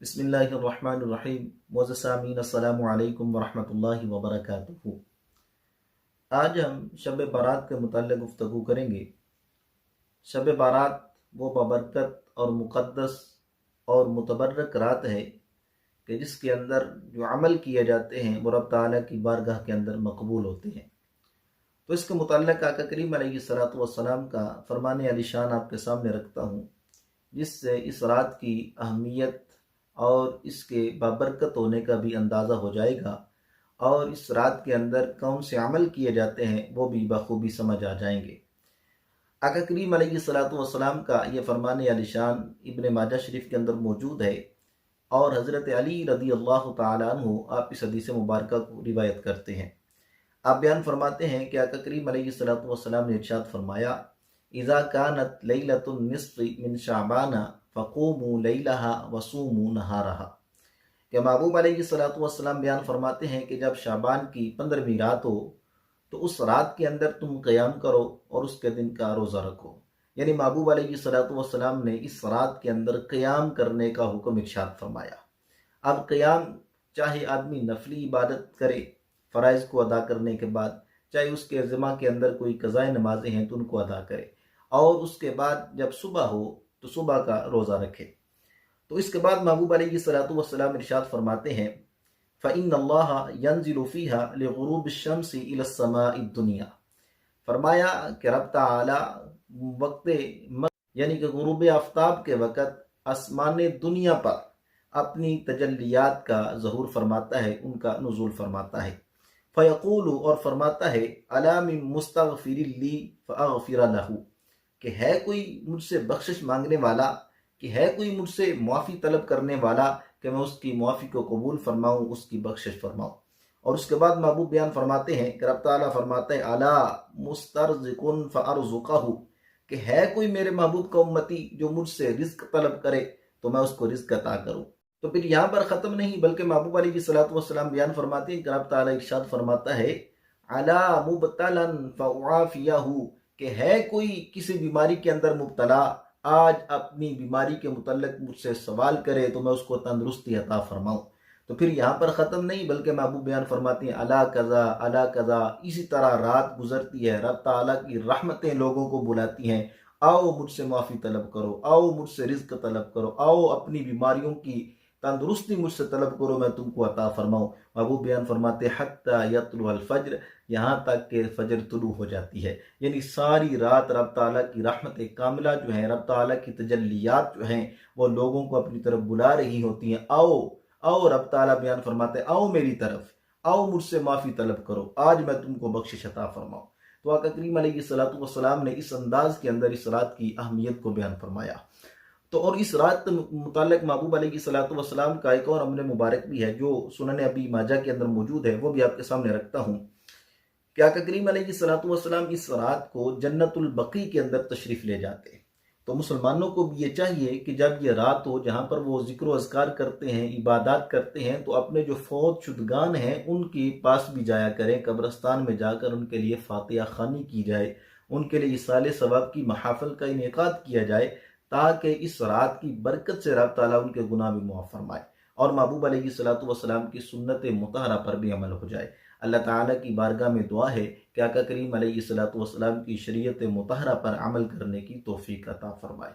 بسم اللہ الرحمن الرحیم۔ معزز سامعین، السلام علیکم ورحمۃ اللہ وبرکاتہ۔ آج ہم شب بارات کے متعلق گفتگو کریں گے۔ شب بارات وہ بابرکت اور مقدس اور متبرک رات ہے کہ جس کے اندر جو عمل کیے جاتے ہیں وہ رب تعالیٰ کی بارگاہ کے اندر مقبول ہوتے ہیں۔ تو اس کے متعلق آقا کریم علیہ الصلوۃ والسلام کا فرمان علی شان آپ کے سامنے رکھتا ہوں، جس سے اس رات کی اہمیت اور اس کے بابرکت ہونے کا بھی اندازہ ہو جائے گا، اور اس رات کے اندر کون سے عمل کیے جاتے ہیں وہ بھی بخوبی سمجھ آ جائیں گے۔ آقا کریم علیہ الصلوۃ والسلام کا یہ فرمان علی شان ابن ماجہ شریف کے اندر موجود ہے، اور حضرت علی رضی اللہ تعالیٰ عنہ آپ اس حدیث مبارکہ کو روایت کرتے ہیں۔ آپ بیان فرماتے ہیں کہ آقا کریم علیہ الصلوۃ والسلام نے ارشاد فرمایا، اذا كانت لیلۃ النصف من شعبان فقوموا لیلہا وصوموا نہارہا، کہ محبوب علیہ الصلوۃ والسلام بیان فرماتے ہیں کہ جب شعبان کی 15ویں رات ہو تو اس رات کے اندر تم قیام کرو اور اس کے دن کا روزہ رکھو۔ یعنی محبوب علیہ الصلوۃ والسلام نے اس رات کے اندر قیام کرنے کا حکم ارشاد فرمایا۔ اب قیام چاہے آدمی نفلی عبادت کرے فرائض کو ادا کرنے کے بعد، چاہے اس کے ذمہ کے اندر کوئی قضائے نمازیں ہیں تو ان کو ادا کرے، اور اس کے بعد جب صبح ہو تو صبح کا روزہ رکھے۔ تو اس کے بعد محبوب علیہ الصلوۃ والسلام ارشاد فرماتے ہیں، فَإِنَّ اللَّهَ يَنزِلُ فِيهَا لِغُرُوبِ الشَّمْسِ إِلَى السَّمَاءِ الدُّنْيَا، فرمایا کہ رب تعالی یعنی کہ غروب آفتاب کے وقت آسمان دنیا پر اپنی تجلیات کا ظہور فرماتا ہے، ان کا نزول فرماتا ہے۔ فیقول، اور فرماتا ہے، الا من مستغفر لی فاغفر لہ، کہ ہے کوئی مجھ سے بخشش مانگنے والا، کہ ہے کوئی مجھ سے معافی طلب کرنے والا کہ میں اس کی معافی کو قبول فرماؤں، اس کی بخشش فرماؤں۔ اور اس کے بعد محبوب بیان فرماتے ہیں کہ رب تعالیٰ فرماتا ہے، الا مسترزق فارزقہ، کہ ہے کوئی میرے محبوب کا امتی جو مجھ سے رزق طلب کرے تو میں اس کو رزق عطا کروں۔ تو پھر یہاں پر ختم نہیں، بلکہ محبوب علیہ الصلوۃ والسلام بیان فرماتے ہیں کہ رب تعالیٰ ارشاد فرماتا ہے، علی مبتلا فاعافیہ، کہ ہے کوئی کسی بیماری کے اندر مبتلا، آج اپنی بیماری کے متعلق مجھ سے سوال کرے تو میں اس کو تندرستی عطا فرماؤں۔ تو پھر یہاں پر ختم نہیں، بلکہ محبوب بیان فرماتے ہیں، الا قضا الا قضا، اسی طرح رات گزرتی ہے، رب تعالیٰ کی رحمتیں لوگوں کو بلاتی ہیں، آؤ مجھ سے معافی طلب کرو، آؤ مجھ سے رزق طلب کرو، آؤ اپنی بیماریوں کی تندرستی مجھ سے طلب کرو، میں تم کو عطا فرماؤں۔ محبوب بیان فرماتے حتی یطلع الفجر، یہاں تک کہ فجر طلوع ہو جاتی ہے۔ یعنی ساری رات رب تعالیٰ کی رحمت کاملہ جو ہیں، رب تعالیٰ کی تجلیات جو ہیں، وہ لوگوں کو اپنی طرف بلا رہی ہوتی ہیں، آؤ آؤ، رب تعالیٰ بیان فرماتے ہیں، آؤ میری طرف، آؤ مجھ سے معافی طلب کرو، آج میں تم کو بخشش عطا فرماؤں۔ تو آقا کریم علیہ الصلوۃ والسلام نے اس انداز کے اندر اس رات کی اہمیت کو بیان فرمایا۔ تو اور اس رات متعلق محبوب علیہ الصلوۃ والسلام کا ایک اور امر مبارک بھی ہے جو سنن ابی ماجہ کے اندر موجود ہے، وہ بھی آپ کے سامنے رکھتا ہوں، کہ آقا کریم علیہ الصلوۃ والسلام اس رات کو جنت البقیع کے اندر تشریف لے جاتے ہیں۔ تو مسلمانوں کو بھی یہ چاہیے کہ جب یہ رات ہو جہاں پر وہ ذکر و اذکار کرتے ہیں، عبادات کرتے ہیں، تو اپنے جو فوت شدگان ہیں ان کے پاس بھی جایا کریں، قبرستان میں جا کر ان کے لیے فاتحہ خوانی کی جائے، ان کے لیے ایصال ثواب کی محافل کا انعقاد کیا جائے، تاکہ اس رات کی برکت سے رب تعالیٰ ان کے گناہ بھی معاف فرمائے، اور محبوب علیہ الصلوۃ والسلام کی سنت مطہرہ پر بھی عمل ہو جائے۔ اللہ تعالیٰ کی بارگاہ میں دعا ہے کہ آقا کریم علیہ الصلوۃ والسلام کی شریعت مطہرہ پر عمل کرنے کی توفیق عطا فرمائے۔